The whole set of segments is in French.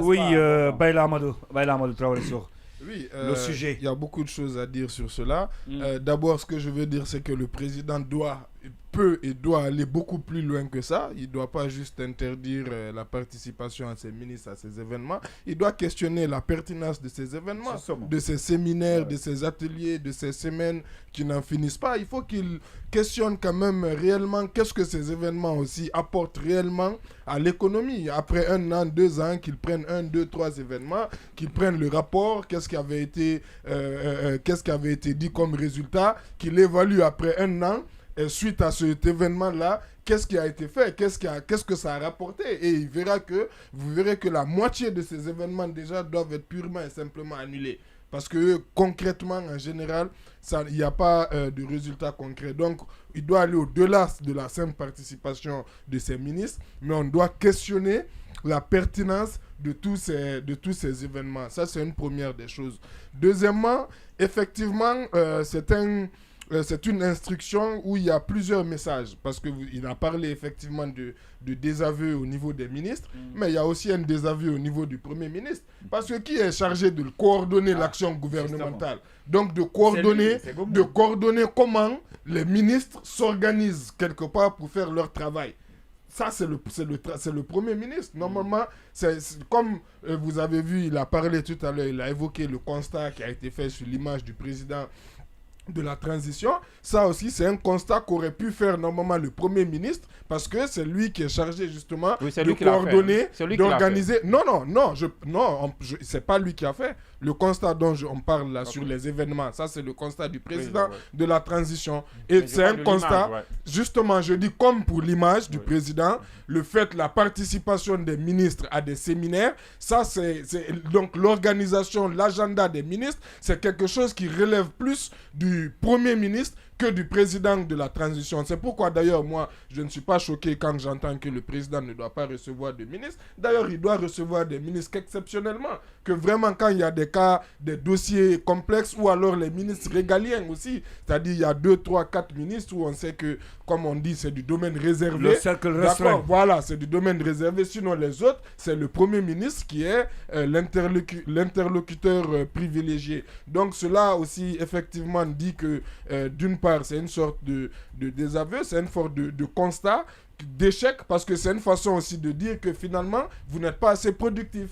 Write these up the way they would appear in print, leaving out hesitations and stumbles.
Oui, Baila Amadou Traoré sur Oui, le sujet. il y a beaucoup de choses à dire sur cela. D'abord, ce que je veux dire, c'est que le président peut et doit aller beaucoup plus loin que ça. Il ne doit pas juste interdire la participation à ses ministres à ces événements. Il doit questionner la pertinence de ces événements, de ces séminaires, de ces ateliers, de ces semaines qui n'en finissent pas. Il faut qu'il questionne quand même réellement qu'est-ce que ces événements aussi apportent réellement à l'économie. Après 1 an, 2 ans, qu'ils prennent 1, 2, 3 événements, qu'ils prennent le rapport, qu'est-ce qui avait été dit comme résultat, qu'il évalue après 1 an. Et suite à cet événement-là, qu'est-ce qui a été fait, qu'est-ce que ça a rapporté. Et vous verrez que la moitié de ces événements déjà doivent être purement et simplement annulés. Parce que concrètement, en général, il n'y a pas de résultat concret. Donc, il doit aller au-delà de la simple participation de ces ministres, mais on doit questionner la pertinence de tous ces événements. Ça, c'est une première des choses. Deuxièmement, effectivement, c'est une instruction où il y a plusieurs messages, parce qu'il a parlé effectivement de désaveu au niveau des ministres, mais il y a aussi un désaveu au niveau du Premier ministre, parce que qui est chargé de coordonner l'action gouvernementale, donc de coordonner comment les ministres s'organisent quelque part pour faire leur travail. Ça, c'est le Premier ministre. Normalement, comme vous avez vu, il a parlé tout à l'heure, il a évoqué le constat qui a été fait sur l'image du président de la transition. Ça aussi, c'est un constat qu'aurait pu faire normalement le Premier ministre, parce que c'est lui qui est chargé justement de coordonner, d'organiser. Non, c'est pas lui qui a fait. Le constat dont on parle là sur les événements, ça c'est le constat du président de la transition. Et c'est un constat, justement, je dis comme pour l'image du président, le fait, la participation des ministres à des séminaires, ça c'est donc l'organisation, l'agenda des ministres, c'est quelque chose qui relève plus du Premier ministre que du président de la transition. C'est pourquoi d'ailleurs moi je ne suis pas choqué quand j'entends que le président ne doit pas recevoir de ministres. D'ailleurs il doit recevoir des ministres qu'exceptionnellement, que vraiment quand il y a des cas, des dossiers complexes, ou alors les ministres régaliens aussi, c'est-à-dire il y a 2, 3, 4 ministres où on sait que, comme on dit, c'est du domaine réservé. Le cercle restreint. Voilà, c'est du domaine réservé. Sinon les autres, c'est le Premier ministre qui est l'interlocuteur privilégié. Donc cela aussi effectivement dit que d'une part c'est une sorte de désaveu, c'est une sorte de constat d'échec, parce que c'est une façon aussi de dire que finalement vous n'êtes pas assez productif.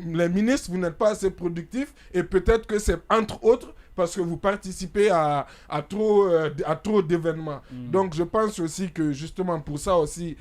Les ministres, vous n'êtes pas assez productifs, et peut-être que c'est entre autres parce que vous participez à trop d'événements. Donc je pense aussi que justement pour ça aussi,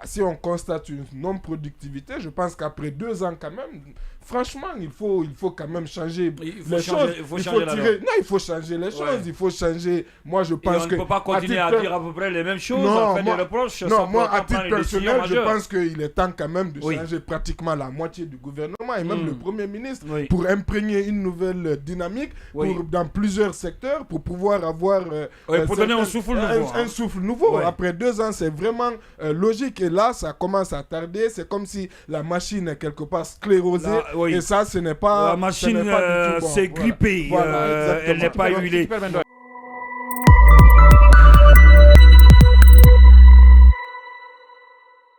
si on constate une non-productivité, je pense qu'après 2 ans quand même, franchement, il faut quand même changer les choses. Il faut changer les choses. Il faut changer. Moi, je pense on ne peut pas continuer à dire à peu près les mêmes choses, à faire des reproches. Non, moi, à titre personnel, je pense qu'il est temps quand même de changer pratiquement la moitié du gouvernement, et même le Premier ministre, pour imprégner une nouvelle dynamique dans plusieurs secteurs, pour pouvoir avoir pour donner un souffle nouveau. Un souffle nouveau. Après 2 ans, c'est vraiment logique. Et là, ça commence à tarder. C'est comme si la machine est quelque part sclérosée. Et ça, ce n'est pas. La machine s'est grippée. Elle n'est pas huilée.